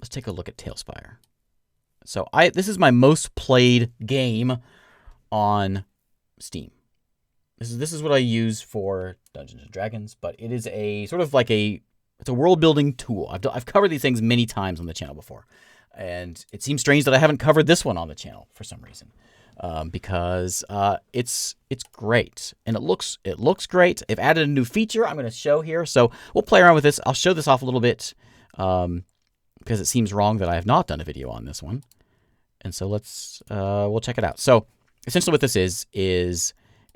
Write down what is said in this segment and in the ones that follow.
let's take a look at Talespire. So this is my most played game on Steam. This is what I use for Dungeons and Dragons, but it is a sort of like it's a world building tool. I've covered these things many times on the channel before, and it seems strange that I haven't covered this one on the channel for some reason, because it's great and it looks great. They've added a new feature I'm going to show here, so we'll play around with this. I'll show this off a little bit because it seems wrong that I have not done a video on this one, and so we'll check it out. So essentially, what this is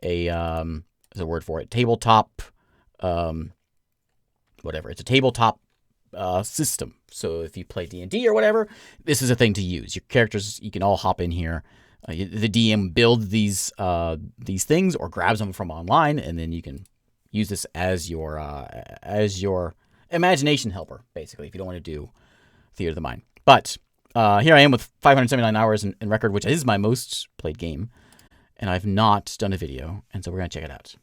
there's a word for it, tabletop, whatever. It's a tabletop system. So if you play D&D or whatever, this is a thing to use. Your characters, you can all hop in here. The DM builds these things or grabs them from online, and then you can use this as your imagination helper, basically, if you don't want to do Theater of the Mind. But here I am with 579 hours in record, which is my most played game. And I've not done a video, and so we're going to check it out.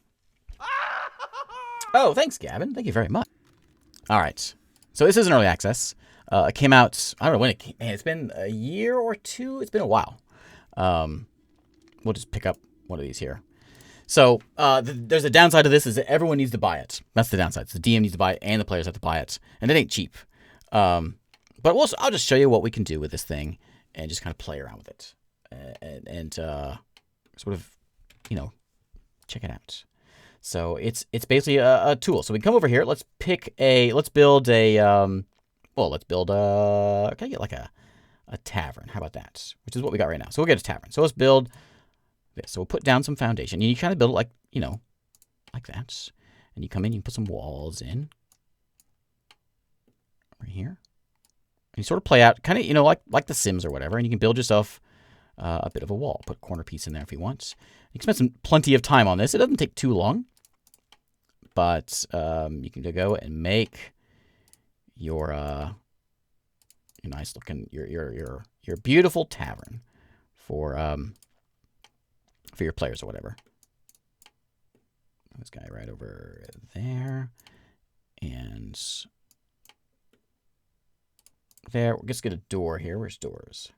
Oh, thanks, Gavin. Thank you very much. All right. So this is an early access. It came out, I don't know when it came. Man, it's been a year or two. It's been a while. We'll just pick up one of these here. So there's a downside to this is that everyone needs to buy it. That's the downside. So the DM needs to buy it, and the players have to buy it. And it ain't cheap. But I'll just show you what we can do with this thing and just kind of play around with it. And sort of, check it out. So it's basically a tool. So we come over here. Let's build a, can I get like a tavern? How about that? Which is what we got right now. So we'll get a tavern. So let's build this. So we'll put down some foundation. And you kind of build it like, like that. And you come in, you put some walls in. Right here. And you sort of play out, kind of, like The Sims or whatever. And you can build yourself a bit of a wall. Put a corner piece in there if you want. You can spend plenty of time on this. It doesn't take too long, but you can go and make your nice looking your beautiful tavern for your players or whatever. This guy right over there, and there. Let's get a door here. Where's doors?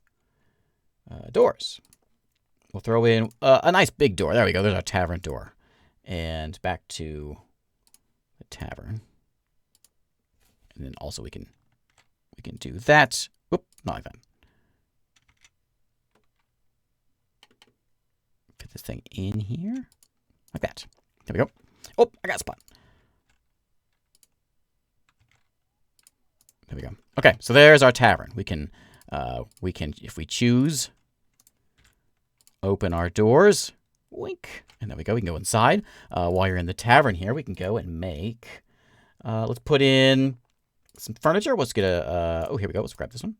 Doors. We'll throw in a nice big door. There we go. There's our tavern door. And back to the tavern. And then also we can do that. Whoop, not like that. Fit this thing in here. Like that. There we go. Oh, I got a spot. There we go. Okay, so there's our tavern. We can, if we choose, open our doors. Wink. And there we go. We can go inside. While you're in the tavern here, we can go and make, let's put in some furniture. Let's get oh, here we go. Let's grab this one.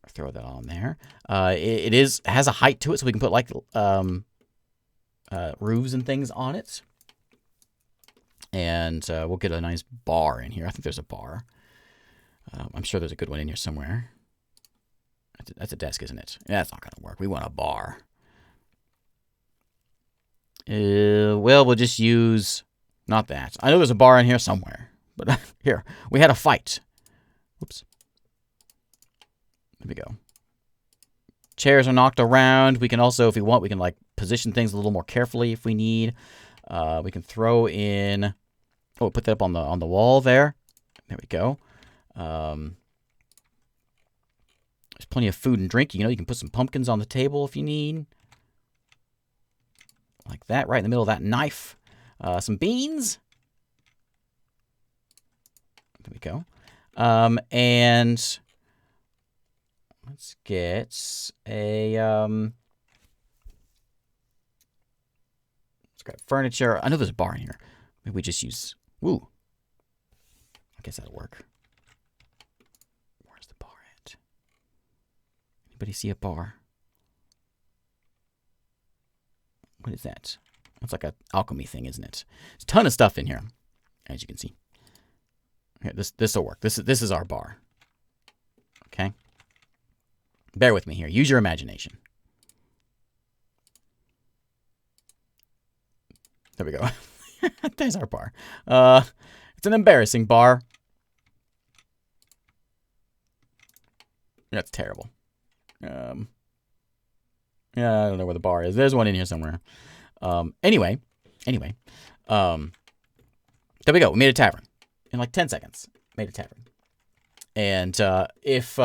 Throw that on there. It has a height to it, so we can put like roofs and things on it. And we'll get a nice bar in here. I think there's a bar. I'm sure there's a good one in here somewhere. That's a desk, isn't it? Yeah, that's not going to work. We want a bar. Well, we'll just use... Not that. I know there's a bar in here somewhere. But here, we had a fight. Whoops. There we go. Chairs are knocked around. We can also, if we want, we can like position things a little more carefully if we need. We can throw in... Oh, put that up on the wall there. There we go. There's plenty of food and drink. You can put some pumpkins on the table if you need. Like that, right in the middle of that knife. Some beans. There we go. And let's get a... let's grab furniture. I know there's a bar in here. Maybe we just use... Woo. I guess that'll work. Where's the bar at? Anybody see a bar? What is that? It's like an alchemy thing, isn't it? There's a ton of stuff in here, as you can see. Here, this will work. This is our bar. Okay. Bear with me here. Use your imagination. There we go. There's our bar. It's an embarrassing bar. That's terrible. Yeah, I don't know where the bar is. There's one in here somewhere. Anyway. There we go. We made a tavern. In like 10 seconds. Made a tavern. And if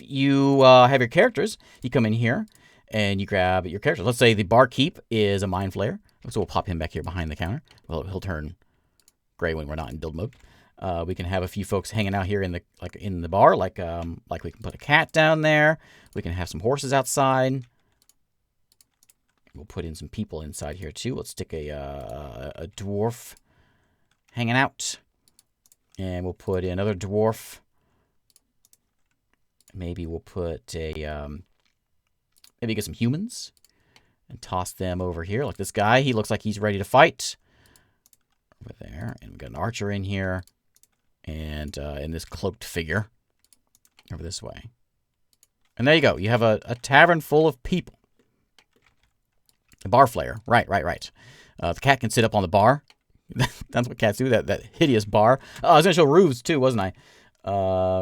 you have your characters, you come in here and you grab your characters. Let's say the barkeep is a mind flayer. So we'll pop him back here behind the counter. Well, he'll turn gray when we're not in build mode. We can have a few folks hanging out here in the bar, like we can put a cat down there. We can have some horses outside. We'll put in some people inside here too. Let's stick a dwarf hanging out, and we'll put in another dwarf. Maybe we'll put maybe get some humans and toss them over here, like this guy. He looks like he's ready to fight. Over there, and we've got an archer in here, and this cloaked figure over this way. And there you go. You have a tavern full of people. The bar flayer. Right. The cat can sit up on the bar. That's what cats do, that hideous bar. Oh, I was going to show roofs too, wasn't I?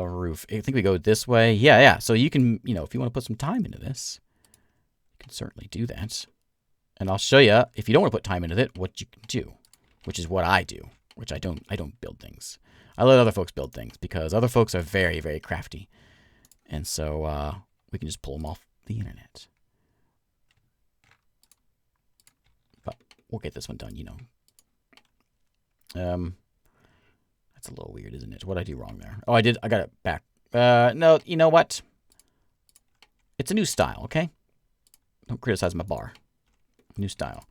Roof. I think we go this way. Yeah. So you can, if you want to put some time into this, you can certainly do that. And I'll show you, if you don't want to put time into it, what you can do, which is what I do, which I don't build things. I let other folks build things because other folks are very, very crafty. And so we can just pull them off the internet. But we'll get this one done, That's a little weird, isn't it? What'd I do wrong there? Oh, I got it back. No, you know what? It's a new style, okay? Don't criticize my bar. New style.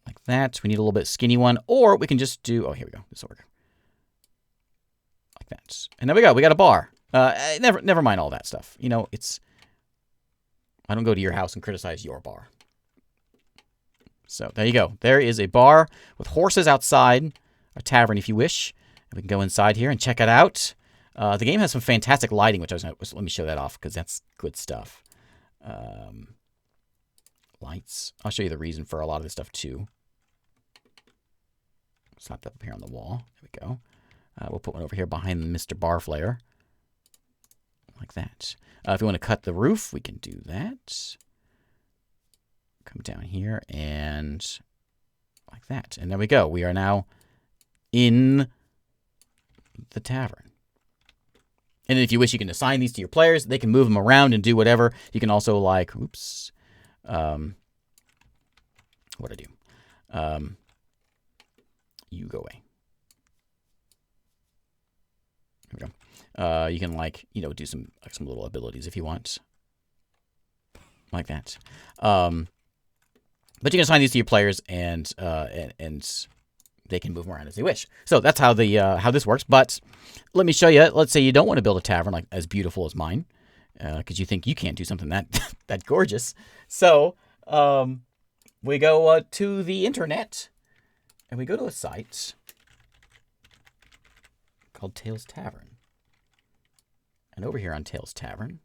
Like that. We need a little bit skinny one. Or we can just do... Oh, here we go. This will work. Like that. And there we go. We got a bar. Never mind all that stuff. It's... I don't go to your house and criticize your bar. So, there you go. There is a bar with horses outside. A tavern, if you wish. And we can go inside here and check it out. The game has some fantastic lighting, which let me show that off, because that's good stuff. Lights. I'll show you the reason for a lot of this stuff, too. Slap that up here on the wall. There we go. We'll put one over here behind Mr. Barflayer. Like that. If you want to cut the roof, we can do that. Come down here and like that. And there we go. We are now in the tavern. And if you wish, you can assign these to your players. They can move them around and do whatever. You can also oops. What'd I do? You go away. Here we go. You can do some little abilities if you want. Like that. But you can assign these to your players and they can move them around as they wish. So that's how how this works. But let me show you. Let's say you don't want to build a tavern like as beautiful as mine, because you think you can't do something that gorgeous. So we go to the internet and we go to a site called Tales Tavern. And over here on Tales Tavern,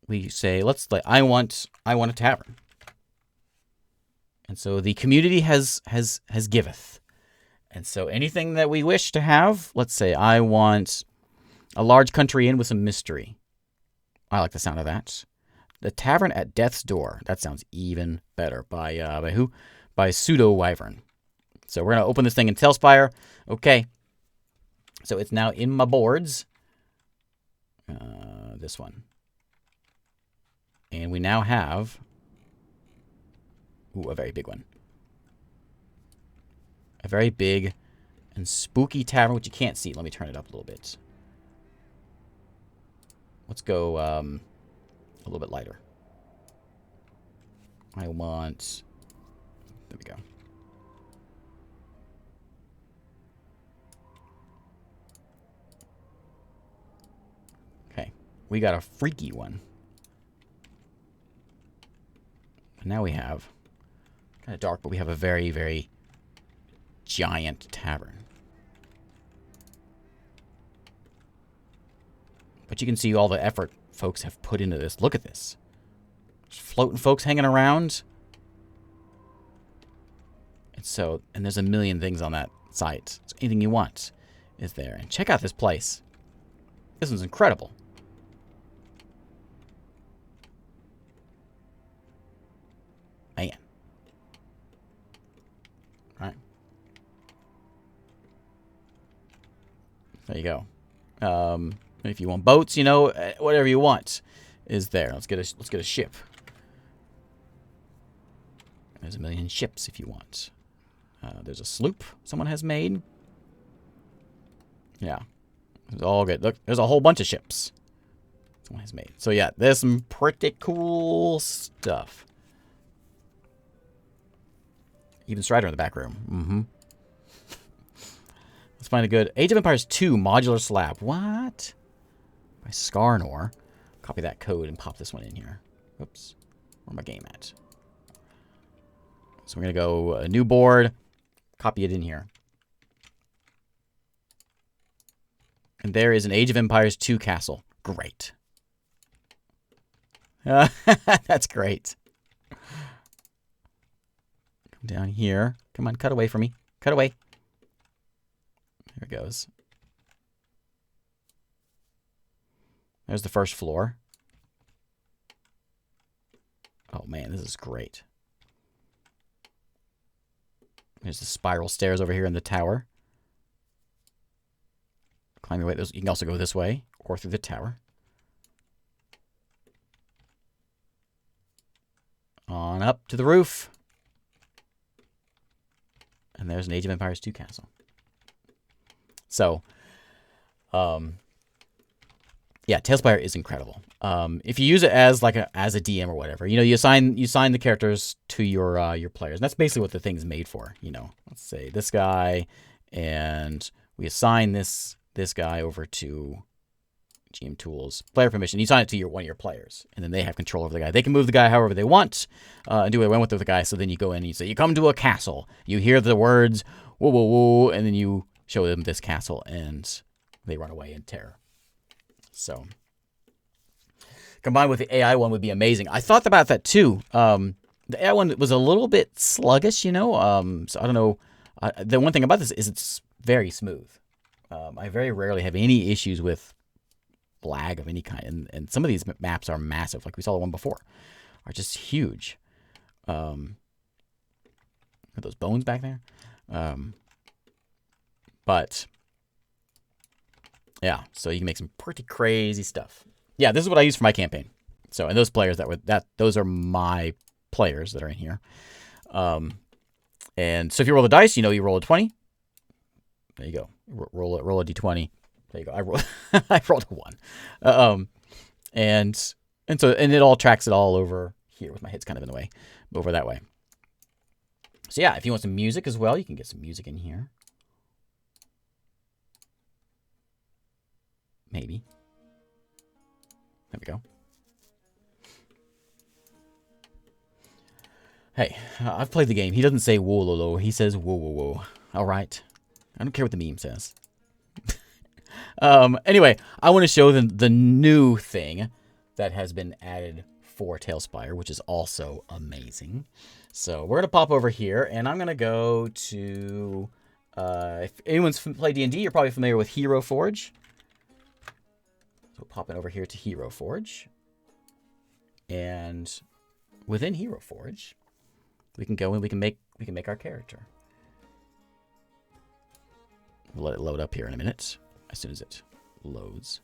we say, I want a tavern. And so the community has giveth. And so anything that we wish to have, let's say I want a large country inn with some mystery. I like the sound of that. The Tavern at Death's Door. That sounds even better. By who? By Pseudo Wyvern. So we're going to open this thing in Talespire. Okay. So it's now in my boards. This one. And we now have... Ooh, a very big one. A very big and spooky tavern, which you can't see. Let me turn it up a little bit. Let's go a little bit lighter. I want... There we go. Okay. We got a freaky one. Now we have... Kind of dark, but we have a very, very giant tavern. But you can see all the effort folks have put into this. Look at this. There's floating folks hanging around. And there's a million things on that site. So anything you want is there. And check out this place. This one's incredible. Man. All right. There you go. If you want boats, you know, whatever you want is there. Let's get a ship. There's a million ships if you want. There's a sloop someone has made. Yeah. It's all good. Look, there's a whole bunch of ships someone has made. So yeah, there's some pretty cool stuff. Even Strider in the back room. Mm-hmm. Let's find a good Age of Empires 2 modular slab. What? By Skarnor. Copy that code and pop this one in here. Oops. Where's my game at? So we're going to go a new board. Copy it in here. And there is an Age of Empires 2 castle. Great. That's great. Come down here. Come on, cut away from me. Cut away. There it goes. There's the first floor. Oh man, this is great. There's the spiral stairs over here in the tower. Climb your way. You can also go this way or through the tower. On up to the roof. And there's an Age of Empires 2 castle. So, yeah, Talespire is incredible. If you use it as like as a DM or whatever, you know, you assign the characters to your players. And that's basically what the thing's made for. You know, let's say this guy, and we assign this guy over to GM Tools, player permission. You assign it to one of your players, and then they have control over the guy. They can move the guy however they want, and do what they want with the guy. So then you go in and you say, you come to a castle. You hear the words, whoa, whoa, whoa, and then you show them this castle, and they run away in terror. So, combined with the AI one would be amazing. I thought about that too. The AI one was a little bit sluggish, you know. So I don't know. The one thing about this is it's very smooth. I very rarely have any issues with lag of any kind, and some of these maps are massive, like we saw the one before, are just huge. Are those bones back there? But yeah, so you can make some pretty crazy stuff. Yeah, this is what I use for my campaign. So, and those players those are my players that are in here. And so if you roll the dice, you know, you roll a 20. There you go. Roll a d20. There you go. I rolled a 1. And it all tracks it all over here with my hits kind of in the way, over that way. So yeah, if you want some music as well, you can get some music in here. Maybe. There we go. Hey, I've played the game. He doesn't say whoa, lo, lo. He says whoa, whoa, whoa. All right. I don't care what the meme says. Anyway, I want to show them the new thing that has been added for Talespire, which is also amazing. So we're going to pop over here, and I'm going to go to... if anyone's played D&D, you're probably familiar with Hero Forge. So popping over here to Hero Forge. And within Hero Forge, we can go and we can make our character. We'll let it load up here in a minute, as soon as it loads.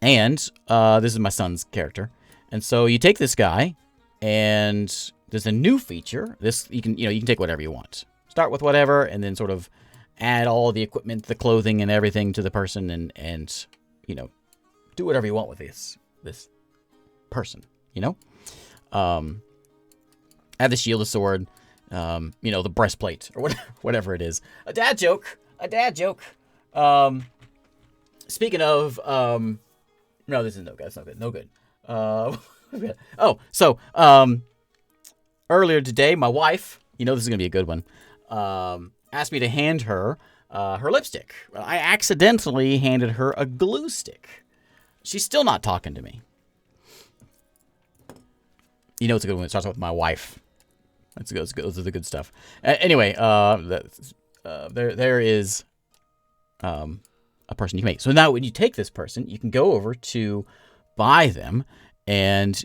And this is my son's character. And so you take this guy, and there's a new feature. This you can take whatever you want. Start with whatever, and then sort of add all the equipment, the clothing, and everything to the person, and you know, do whatever you want with this person. You know, add the shield, the sword, you know, the breastplate or whatever it is. A dad joke. Speaking of, no, this is no good. That's not good. No good. Oh, so earlier today, my wife, you know, this is gonna be a good one. Asked me to hand her her lipstick. I accidentally handed her a glue stick. She's still not talking to me. You know it's a good one. It starts off with my wife. That's good. Those are the good stuff. Anyway, there is a person you can make. So now when you take this person, you can go over to buy them, and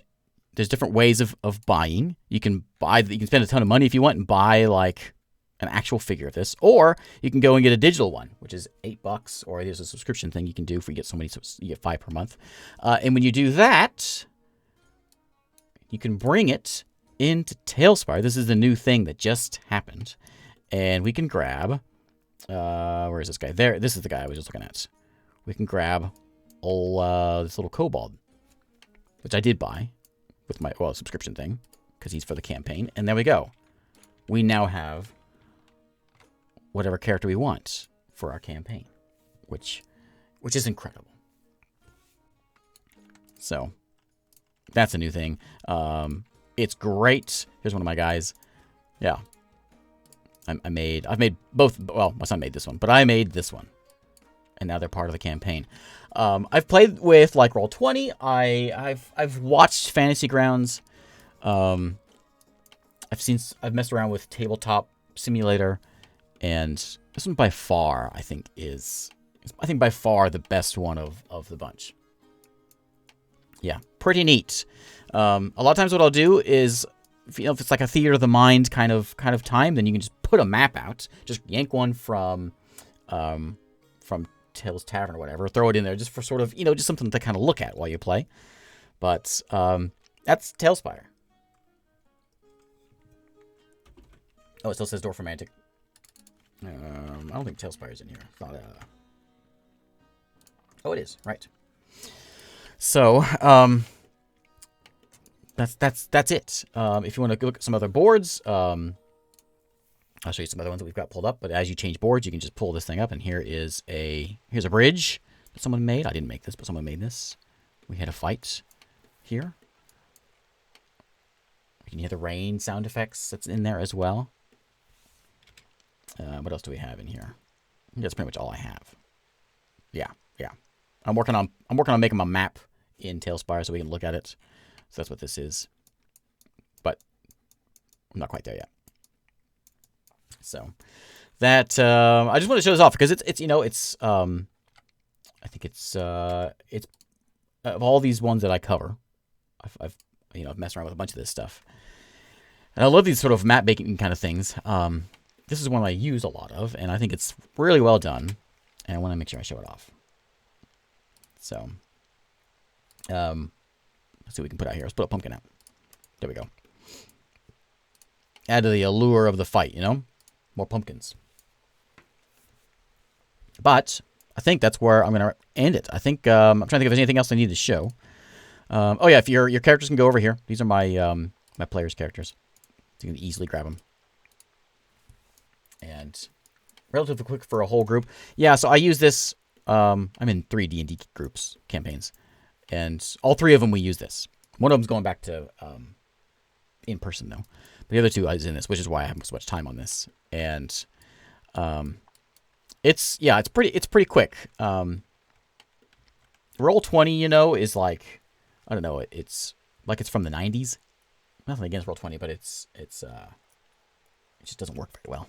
there's different ways of buying. You can spend a ton of money if you want and buy like an actual figure of this, or you can go and get a digital one, which is $8, or there's a subscription thing you can do for you get so many, you get 5 per month. And when you do that, you can bring it into Talespire. This is the new thing that just happened, and we can grab. Where is this guy? There. This is the guy I was just looking at. We can grab this little kobold, which I did buy with my subscription thing because he's for the campaign. And there we go. We now have whatever character we want for our campaign, which is incredible. So that's a new thing. It's great. Here's one of my guys. Yeah. I've made both. Well, my son made this one, but I made this one, and now they're part of the campaign. I've played with like Roll20. I've watched Fantasy Grounds. I've messed around with Tabletop Simulator, and this one by far I think by far the best one of the bunch. Yeah, pretty neat. A lot of times what I'll do is, if it's like a theater of the mind kind of time, then you can just put a map out. Just yank one from Tales Tavern or whatever, throw it in there just for sort of, just something to kind of look at while you play. But that's Talespire. Oh, it still says Dwarf Romantic. I don't think Talespire's in here. It's not Oh, it is. Right. So, that's it. If you want to look at some other boards, I'll show you some other ones that we've got pulled up. But as you change boards, you can just pull this thing up, and here's a bridge that someone made. I didn't make this, but someone made this. We had a fight here. You can hear the rain sound effects that's in there as well. What else do we have in here? I think that's pretty much all I have. Yeah. I'm working on making a map in Talespire so we can look at it. So that's what this is. But I'm not quite there yet. So that I just want to show this off because it's I think it's of all these ones that I cover, I've messed around with a bunch of this stuff. And I love these sort of map making kind of things. This is one I use a lot of, and I think it's really well done. And I want to make sure I show it off. So, let's see what we can put out here. Let's put a pumpkin out. There we go. Add to the allure of the fight, More pumpkins. But I think that's where I'm going to end it. I think I'm trying to think if there's anything else I need to show. Oh yeah, if your characters can go over here. These are my my players' characters. So you can easily grab them. And relatively quick for a whole group. Yeah, so I use this. I'm in 3 D&D groups, campaigns. And all 3 of them we use this. One of them's going back to in person, though. But the other 2 is in this, which is why I have so much time on this. And it's pretty quick. Roll20, is like, I don't know, it's like it's from the 90s. Nothing against Roll20, but it just doesn't work very well.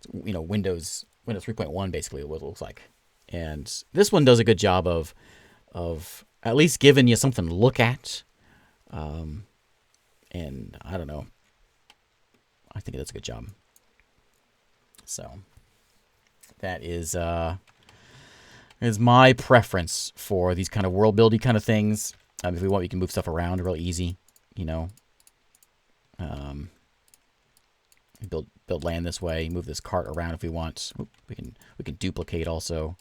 It's, Windows 3.1 basically what it looks like. And this one does a good job of at least giving you something to look at. And I don't know. I think it does a good job. So that is my preference for these kind of world building kind of things. If we want, we can move stuff around real easy, build land this way, move this cart around if we want. We can duplicate also.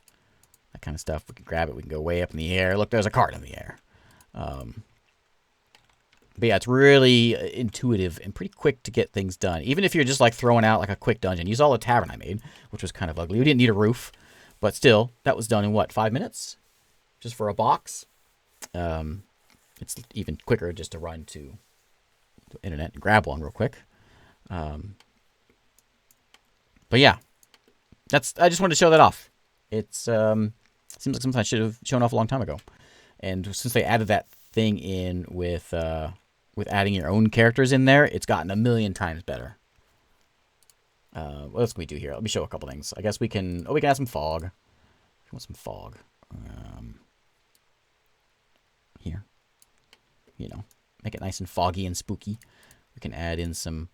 That kind of stuff. We can grab it. We can go way up in the air. Look, there's a cart in the air. But yeah, it's really intuitive and pretty quick to get things done. Even if you're just like throwing out like a quick dungeon. You saw the tavern I made, which was kind of ugly. We didn't need a roof, but still, that was done in what, 5 minutes? Just for a box. It's even quicker just to run to the internet and grab one real quick. But yeah, I just wanted to show that off. It's seems like something I should have shown off a long time ago. And since they added that thing in with with adding your own characters in there, it's gotten a million times better. What else can we do here? Let me show a couple things. I guess we can... Oh, we can add some fog. If you want some fog. Here. You know, make it nice and foggy and spooky. We can add in some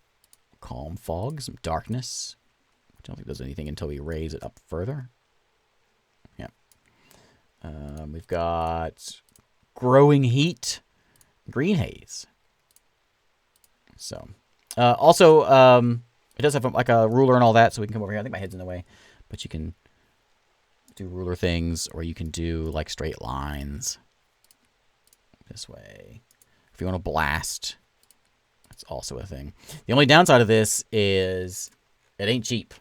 calm fog, some darkness. Which I don't think does anything until we raise it up further. Yeah. We've got growing heat, green haze. So, also, it does have like a ruler and all that, so we can come over here. I think my head's in the way, but you can do ruler things, or you can do like straight lines this way. If you want to blast, that's also a thing. The only downside of this is it ain't cheap.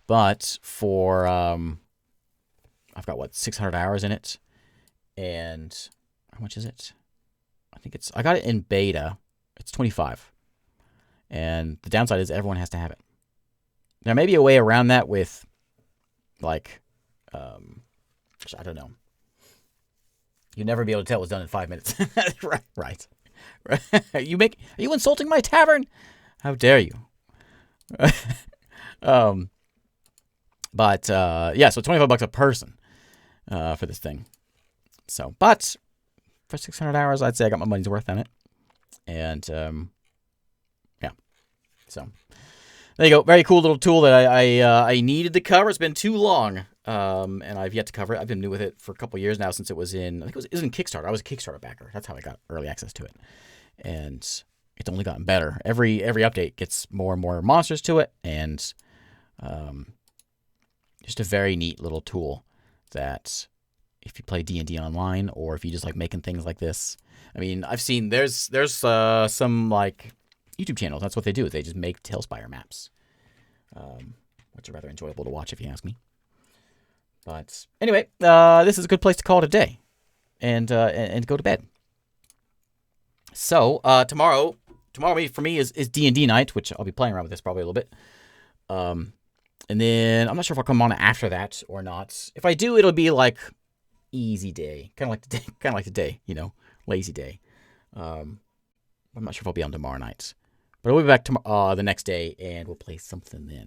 But for I've got what 600 hours in it, and how much is it? I think I got it in beta. It's 25, and the downside is everyone has to have it. There may be a way around that with, like, I don't know. You'd never be able to tell it was done in 5 minutes. Right. Are you insulting my tavern? How dare you? But yeah, so $25 a person for this thing. So, but for 600 hours, I'd say I got my money's worth on it. And yeah, so there you go. Very cool little tool that I needed to cover. It's been too long, and I've yet to cover it. I've been new with it for a couple years now since it was in. I think it was in Kickstarter. I was a Kickstarter backer. That's how I got early access to it, and it's only gotten better. Every update gets more and more monsters to it, and just a very neat little tool that if you play D&D online, or if you just like making things like this. I mean, I've seen there's some like YouTube channels. That's what they do. They just make Talespire maps, which are rather enjoyable to watch if you ask me. But anyway, this is a good place to call it a day, and go to bed. So tomorrow for me is D&D night, which I'll be playing around with this probably a little bit. And then I'm not sure if I'll come on after that or not. If I do, it'll be like easy day, kind of like today, you know, lazy day. I'm not sure if I'll be on tomorrow night, but we'll be back the next day, and we'll play something then.